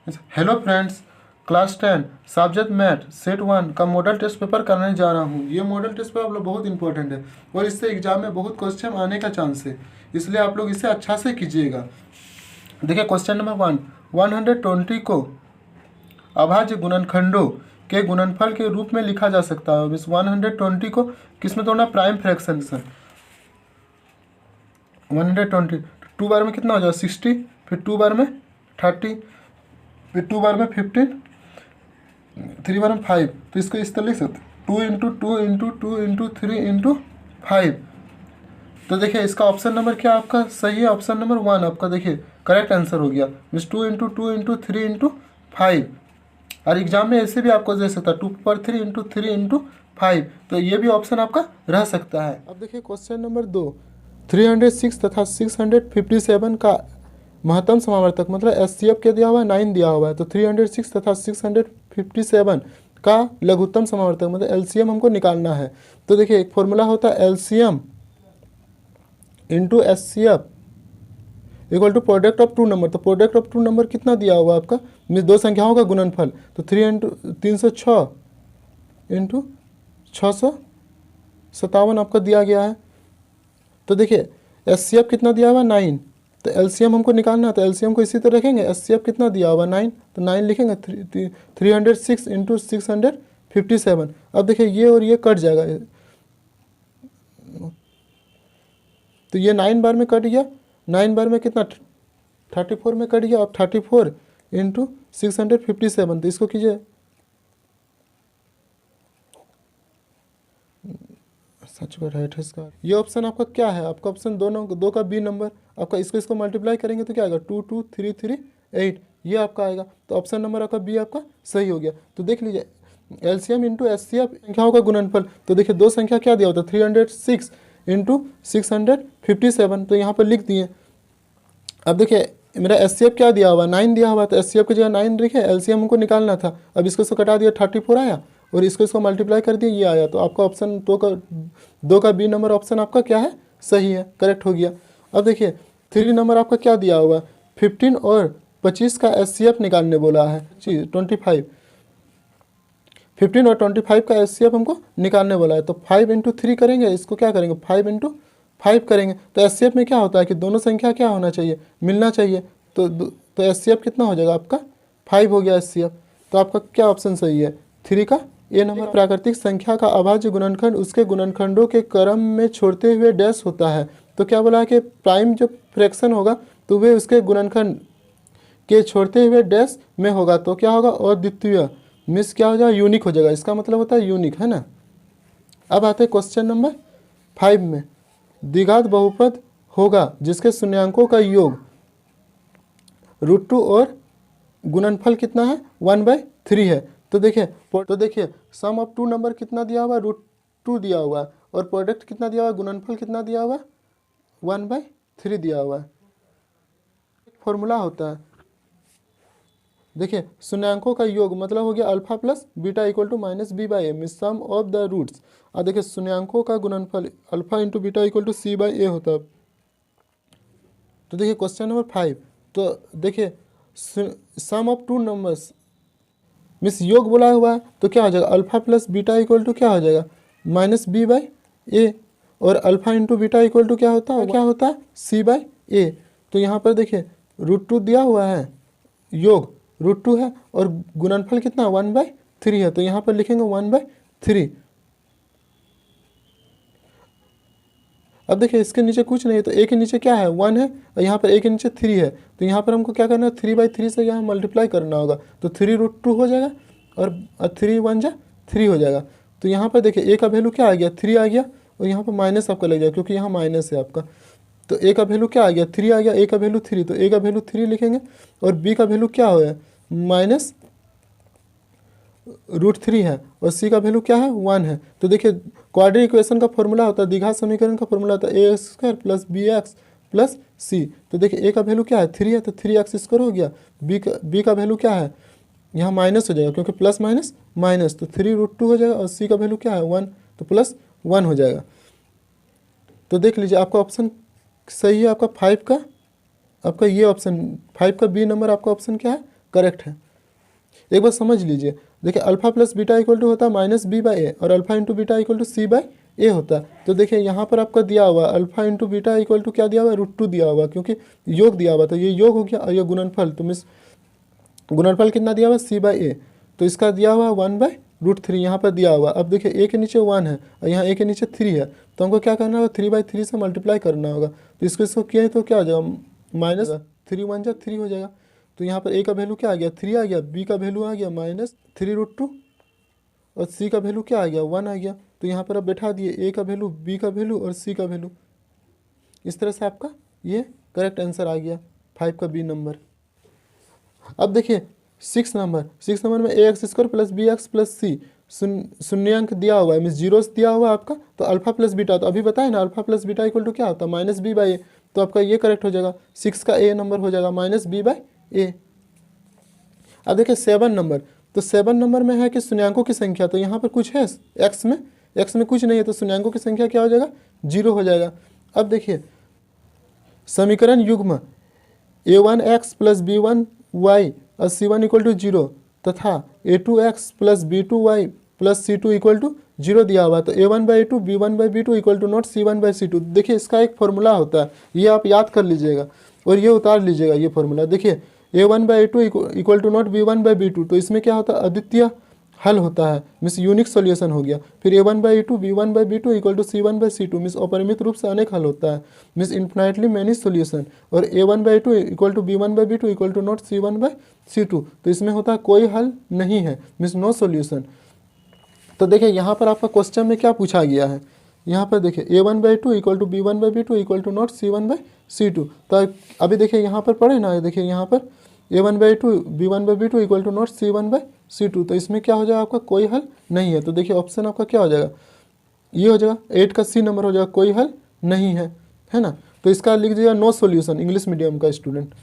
Hello friends, class 10 subject math set 1 का model test paper करने जा रहा हूँ। ये मॉडल टेस्ट पेपर आप लोग बहुत इंपॉर्टेंट है और इससे एग्जाम में बहुत क्वेश्चन आने का चांस है, इसलिए आप लोग इसे अच्छा से कीजिएगा। देखिए क्वेश्चन नंबर 120 को अभाज्य गुणनखंडों के गुणनफल के रूप में लिखा जा सकता है। इस 120 को किस में तोड़ना? प्राइम फ्रैक्शन से। 120 टू बार में कितना हो जाएगा? 60, फिर टू बार में 30, फिर टू बार में 15, थ्री बार में 5। तो इसको इस तरह लिख सकते 2 × 2 × 2 × 3 × 5। तो देखिए इसका ऑप्शन नंबर क्या आपका सही है? ऑप्शन नंबर 1 आपका देखिए करेक्ट आंसर हो गया। मीन्स 2 × 2 × 3 × 5। और एग्जाम में ऐसे भी आपको दे सकता है 2 × 3 × 3 × 5। तो ये भी ऑप्शन आपका रह सकता है। अब देखिए क्वेश्चन नंबर 2, 306 तथा 657 का महत्तम समावर्तक मतलब एचसीएफ क्या दिया हुआ है? 9 दिया हुआ है। तो 306 तथा 657 का लघुत्तम समावर्तक मतलब एलसीएम हमको निकालना है। तो देखिए एक फॉर्मूला होता है LCM into HCF equal to product of two number. तो प्रोडक्ट ऑफ टू नंबर कितना दिया हुआ आपका? मीन्स दो संख्याओं का गुणनफल। तो 306 इंटू 657 आपका दिया गया है। तो देखिए एचसीएफ कितना दिया हुआ? 9। तो एलसीएम हमको निकालना है, तो एलसीएम को इसी तरह रखेंगे। एचसीएफ कितना दिया हुआ? 9। तो 9 लिखेंगे 306 इंटू 657। अब देखिए ये और ये कट जाएगा, तो ये 9 बार में कट गया। 9 बार में कितना? 34 में कट गया। अब 34 इंटू 657, तो इसको कीजिए सच में राइट है इसका। ये ऑप्शन आपका क्या है? आपका ऑप्शन दो का बी नंबर आपका। इसको मल्टीप्लाई करेंगे तो क्या आएगा? 2 2 3 3 8, ये आपका आएगा। तो ऑप्शन नंबर आपका बी आपका सही हो गया। तो देख लीजिए एलसीएम इंटू एचसीएफ संख्याओं का गुणनफल। तो देखिए दो संख्या क्या दिया होता है? 306 इंटू 657, तो यहाँ पर लिख दिए। अब देखिए मेरा एचसीएफ क्या दिया हुआ? 9 दिया हुआ। तो एचसीएफ की जगह 9 लिखे, एलसीएम हमको निकालना था। अब इसको कटा दिया, 34 आया और इसको मल्टीप्लाई कर दिया, ये आया। तो आपका ऑप्शन दो का बी नंबर ऑप्शन आपका क्या है? सही है, करेक्ट हो गया। अब देखिए 3 नंबर आपका क्या दिया हुआ? 15 और 25 का एचसीएफ निकालने बोला है। 25, 15 और 25 का एचसीएफ हमको निकालने बोला है। तो 5 इंटू 3 करेंगे, इसको क्या करेंगे? 5 इंटू 5 करेंगे। तो एचसीएफ में क्या होता है कि दोनों संख्या क्या होना चाहिए? मिलना चाहिए। तो एचसीएफ कितना हो जाएगा आपका? 5 हो गया एचसीएफ। तो आपका क्या ऑप्शन सही है? 3 का ए नंबर। प्राकृतिक संख्या का अभाज्य गुणनखंड उसके गुणनखंडों के क्रम में छोड़ते हुए डैश होता है। तो क्या बोला है कि प्राइम जो फ्रैक्शन होगा तो वे उसके गुणनखंड के छोड़ते हुए डैश में होगा। तो क्या होगा? अद्वितीय, मिस क्या हो जाएगा? यूनिक हो जाएगा। इसका मतलब होता है यूनिक, है ना। अब आते हैं क्वेश्चन नंबर 5 में। द्विघात बहुपद होगा जिसके शून्यांकों का योग √2 और गुणनफल कितना है? 1/3 है। तो देखिए सम ऑफ टू नंबर कितना दिया हुआ? √2 दिया हुआ है और प्रोडक्ट कितना दिया हुआ? गुणनफल कितना दिया हुआ? 1/3 दिया हुआ है। फॉर्मूला होता है, देखिए शून्यांकों का योग मतलब हो गया alpha plus beta equal to -b/a mean sum of the roots. और देखिए शून्यांकों का गुणनफल alpha into beta equal to c/a होता है। तो देखिए क्वेश्चन नंबर 5, तो देखिए sum of two numbers means योग बोला हुआ है, तो क्या हो जाएगा? Alpha plus beta equal to क्या हो जाएगा? -b/a। और alpha into beta equal to क्या होता है? c/a। तो यहाँ पर देखिए √2 दिया हुआ है, योग √2 है और गुणनफल कितना? 1/3 है। तो यहाँ पर लिखेंगे 1/3। अब देखिए इसके नीचे कुछ नहीं है, तो a के नीचे क्या है? 1 है और यहाँ पर a के नीचे 3 है। तो यहाँ पर हमको क्या करना है? 3/3 से यहाँ मल्टीप्लाई करना होगा। तो 3√2 हो जाएगा और 3 1 जा 3 हो जाएगा। तो यहाँ पर देखिए a का वैल्यू क्या आ गया? 3 आ गया और यहाँ पर माइनस आपका लग जाएगा क्योंकि यहाँ माइनस है आपका। तो a का वैल्यू क्या आ गया? 3 आ गया। a का वैल्यू 3, तो a का वैल्यू 3 लिखेंगे और b का वैल्यू क्या हो -√3 है और c का वैल्यू क्या है? 1 है। तो देखिए क्वाड्रेटिक इक्वेशन का फॉर्मूला होता है, द्विघात समीकरण का फॉर्मूला होता है a² + bx + c। तो देखिए a का वैल्यू क्या है? 3 है, तो 3x² हो गया। b का वैल्यू क्या है? यहाँ माइनस हो जाएगा क्योंकि प्लस माइनस माइनस, तो 3√2 हो जाएगा और c का वैल्यू क्या है? 1, तो +1 हो जाएगा। तो देख लीजिए आपका ऑप्शन सही है, आपका 5 का, आपका ये ऑप्शन 5 का बी नंबर आपका ऑप्शन क्या है? करेक्ट है। एक बार समझ लीजिए, देखिए alpha plus beta equal to होता है माइनस बी बाई ए और alpha into beta equal to C by A होता है। तो देखिए यहाँ पर आपका दिया हुआ alpha into beta equal to क्या दिया हुआ है, √2 दिया हुआ, क्योंकि योग दिया हुआ, तो ये योग हो गया और ये गुणनफल, तो मिस गुणनफल कितना दिया हुआ सी बाई ए, तो इसका दिया हुआ 1/√3 यहाँ पर दिया हुआ। अब देखिए ए के नीचे 1 है और यहाँ ए के नीचे 3 है, तो हमको क्या करना होगा, 3/3 से मल्टीप्लाई करना होगा। तो इसको किया है तो क्या हो जाएगा, माइनस 3 1 जा 3 हो जाएगा। तो यहाँ पर ए का वैल्यू क्या आ गया, 3 आ गया, बी का वैल्यू आ गया -3√2 और सी का वैल्यू क्या आ गया, 1 आ गया। तो यहाँ पर अब बैठा दिए ए का वैल्यू, बी का वैल्यू और सी का वैल्यू। इस तरह से आपका ये करेक्ट आंसर आ गया 5 का बी नंबर। अब देखिए 6 नंबर में ax² प्लस bx प्लस सी शून्यांक दिया हुआ है, मीन्स जीरोस दिया हुआ है आपका। तो अल्फा प्लस बीटा, तो अभी बताए ना alpha plus beta equal to क्या होता है, माइनस बी बाई ए। तो आपका ये करेक्ट हो जाएगा, 6 का ए नंबर हो जाएगा माइनस बी बाई ए। अब देखिए 7 नंबर, तो 7 नंबर में है कि शून्यांकों की संख्या, तो यहाँ पर कुछ है एक्स में कुछ नहीं है, तो शून्यांकों की संख्या क्या हो जाएगा, 0 हो जाएगा। अब देखिए समीकरण युग्म a1x प्लस b1y और c1 इक्वल टू 0 तथा a2x plus b2y plus c2 equal to 0 दिया हुआ। तो a1/a2 b1/b2 equal to not c1/c2। देखिए इसका एक फॉर्मूला होता है, ये आप याद कर लीजिएगा और ये उतार लीजिएगा ये फॉर्मूला। देखिए a1/a2 equal to not b1/b2, तो इसमें क्या होता है, अद्वितीय हल होता है, मीन्स यूनिक सॉल्यूशन हो गया। फिर a1/a2 b1/b2 equal to c1/c2 means अपरिमित रूप से अनेक हल होता है, मीन्स इन्फिनाइटली मैनी सॉल्यूशन। और a1/2 equal to b1/b2 equal to not c1/c2, तो इसमें होता है कोई हल नहीं है, मीन्स नो सॉल्यूशन। तो देखिए यहाँ पर आपका क्वेश्चन में क्या पूछा गया है, यहाँ पर देखिए a1/2 equal to b1/b2 equal to not c1/c2। तो अभी देखिए यहाँ पर पढ़े ना, देखिए यहाँ पर a1/2 b1/b2 equal to not c1/c2, तो इसमें क्या हो जाएगा, आपका कोई हल नहीं है। तो देखिए ऑप्शन आपका क्या हो जाएगा, ये हो जाएगा 8 का सी नंबर हो जाएगा, कोई हल नहीं है ना। तो इसका लिख दीजिएगा नो सॉल्यूशन, इंग्लिश मीडियम का स्टूडेंट,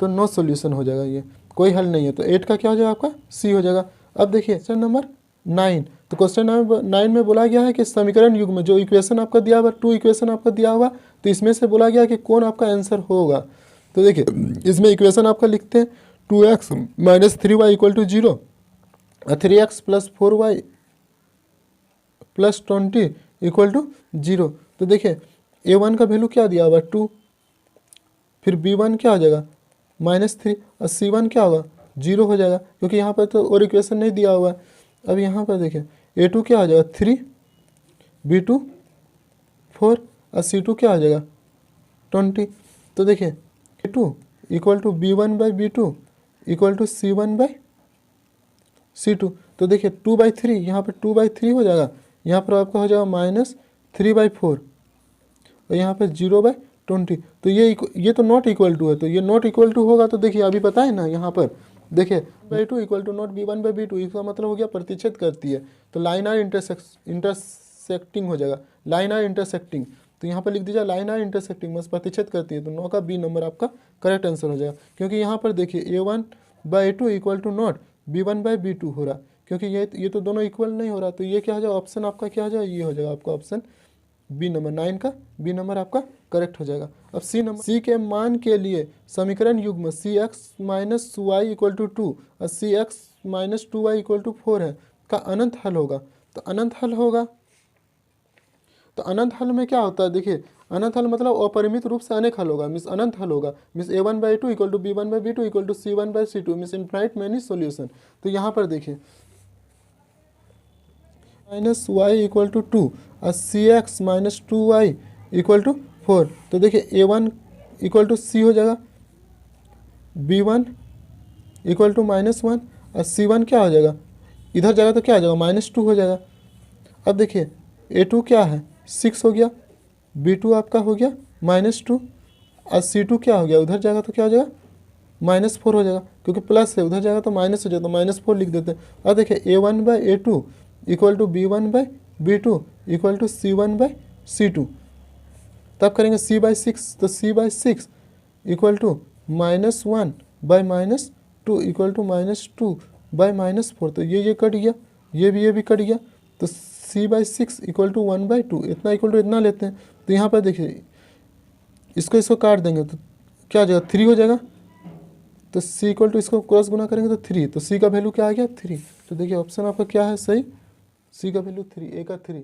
तो नो सॉल्यूशन हो जाएगा, ये कोई हल नहीं है। तो 8 का क्या हो जाएगा, आपका सी हो जाएगा। अब देखिए क्वेश्चन नंबर 9, तो क्वेश्चन नंबर 9 में बोला गया है कि समीकरण युग्म जो इक्वेशन आपका दिया हुआ 2 इक्वेशन आपका दिया हुआ, तो इसमें से बोला गया कि कौन आपका आंसर होगा। तो देखिए इसमें इक्वेशन आपका लिखते हैं 2x minus 3y equal to 0 और 3x plus 4y plus 20 equal to 0। तो देखिए a1 का वैल्यू क्या दिया हुआ 2, फिर b1 क्या हो जाएगा -3 और c1 क्या होगा 0 हो जाएगा, क्योंकि यहाँ पर तो और इक्वेशन नहीं दिया हुआ है। अब यहाँ पर देखिए a2 क्या हो जाएगा 3, b2 4 और c2 क्या हो जाएगा 20। तो देखिए a2 equal to b1/b2 equal to c1/c2। तो देखिए 2/3, यहाँ पर 2/3 हो जाएगा, यहाँ पर आपका हो जाएगा -3/4 और यहाँ पर 0/20। तो ये तो नॉट इक्वल टू है, तो ये नॉट इक्वल टू होगा। तो देखिए अभी पता है ना, यहाँ पर देखिए b2 equal to not b1/b2, इसका मतलब हो गया प्रतिच्छेद करती है, तो लाइन आर इंटरसेक्टिंग हो जाएगा, लाइन आर इंटरसेक्टिंग। तो यहाँ पर लिख दीजिए लाइन आर इंटरसेक्टिंग, बस प्रतिच्छेद करती है। तो 9 का बी नंबर आपका करेक्ट आंसर हो जाएगा, क्योंकि यहाँ पर देखिए a1/a2 equal to not b1/b2 हो रहा, क्योंकि ये तो दोनों इक्वल नहीं हो रहा। तो ये क्या हो जाएगा, ऑप्शन आपका क्या हो जाएगा, ये हो जाएगा आपका ऑप्शन बी नंबर, 9 का बी नंबर आपका करेक्ट हो जाएगा। अब सी नंबर, सी के मान के लिए समीकरण युग्म cx minus y equal to 2 और cx minus 2y equal to 4 है का अनंत हल होगा। तो अनंत हल होगा, तो अनंत हल में क्या होता है, देखिए अनंत हल मतलब अपरिमित रूप से अनेक हल होगा, मीन्स अनंत हल होगा, means a1/2 equal to b1/b2 equal to c1/c2 means infinite many solution. तो यहाँ पर देखिए माइनस वाई इक्वल टू 2 और cx minus 2y equal to 4। तो देखिए a1 इक्वल टू c हो जाएगा, b1 इक्वल टू -1 और c1 क्या हो जाएगा, इधर जाएगा तो क्या हो जाएगा -2 हो जाएगा। अब देखिए a2 क्या है 6 हो गया, b2 आपका हो गया -2 और c2 क्या हो गया, उधर जाएगा तो क्या हो जाएगा -4 हो जाएगा, क्योंकि प्लस है, उधर जाएगा तो माइनस हो जाएगा, तो -4 लिख देते हैं। और देखिए a1/a2 equal to b1/b2 equal to c1/c2, तब करेंगे c/6, तो c/6 equal to -1/-2 equal to -2/-4। तो ये कट गया, ये भी कट गया, तो c/6 इक्वल टू 1/2, इतना इक्वल टू इतना लेते हैं। तो यहाँ पर देखिए इसको काट देंगे तो क्या हो जाएगा 3 हो जाएगा, तो सी इक्वल टू इसको क्रॉस गुना करेंगे तो 3, तो सी का वैल्यू क्या आ गया 3। तो देखिए ऑप्शन आपका क्या है सही, सी का वैल्यू 3, ए का 3।